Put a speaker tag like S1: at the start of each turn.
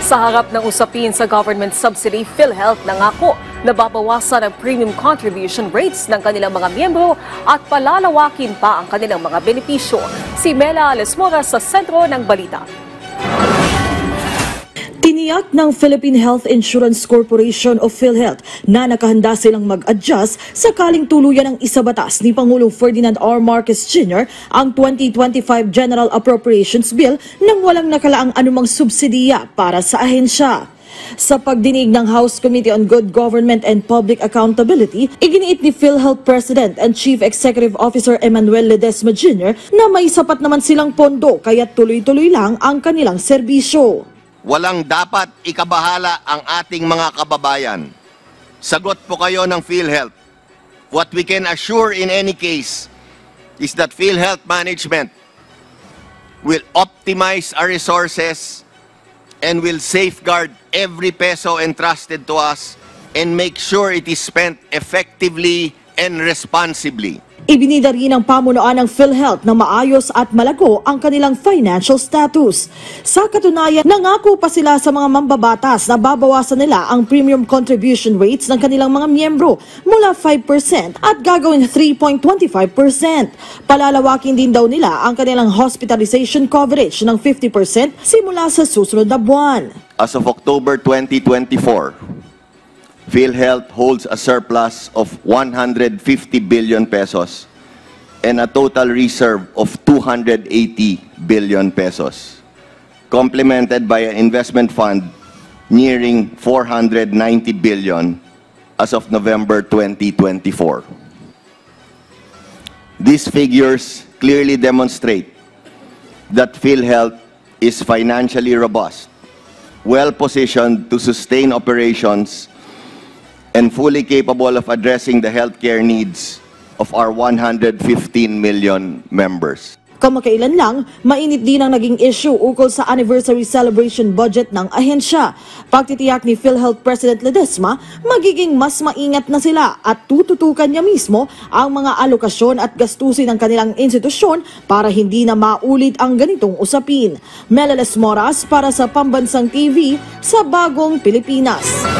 S1: Sa harap ng usapin sa government subsidy, PhilHealth nangako na babawasan ang premium contribution rates ng kanilang mga miyembro at palalawakin pa ang kanilang mga benepisyo. Si Mela Lesmora sa sentro ng balita.
S2: Tiniyak ng Philippine Health Insurance Corporation o PhilHealth na nakahanda silang mag-adjust sakaling tuluyan ng isabatas ni Pangulong Ferdinand R. Marcos Jr. ang 2025 General Appropriations Bill nang walang nakalaang anumang subsidiya para sa ahensya. Sa pagdinig ng House Committee on Good Government and Public Accountability, iginiit ni PhilHealth President and Chief Executive Officer Emmanuel Ledesma Jr. na may sapat naman silang pondo kaya tuloy-tuloy lang ang kanilang serbisyo.
S3: Walang dapat ikabahala ang ating mga kababayan. Sagot po kayo ng PhilHealth. What we can assure in any case is that PhilHealth management will optimize our resources and will safeguard every peso entrusted to us and make sure it is spent effectively and responsibly.
S2: Ibinida rin ng pamunuan ng PhilHealth na maayos at malago ang kanilang financial status. Sa katunayan, nangako pa sila sa mga mambabatas na babawasan nila ang premium contribution rates ng kanilang mga miyembro mula 5% at gagawin 3.25%. Palalawakin din daw nila ang kanilang hospitalization coverage ng 50% simula sa susunod na buwan.
S3: As of October 2024, PhilHealth holds a surplus of 150 billion pesos and a total reserve of 280 billion pesos, complemented by an investment fund nearing 490 billion as of November 2024. These figures clearly demonstrate that PhilHealth is financially robust, well-positioned to sustain operations and fully capable of addressing the healthcare needs of our 115 million members.
S2: Kamakailan lang, mainit din ang naging issue ukol sa anniversary celebration budget ng ahensya. Pagtitiyak ni PhilHealth President Ledesma, magiging mas maingat na sila at tututukan niya mismo ang mga alokasyon at gastusin ng kanilang institusyon para hindi na maulit ang ganitong usapin. Mela Lesmora para sa Pambansang TV sa Bagong Pilipinas.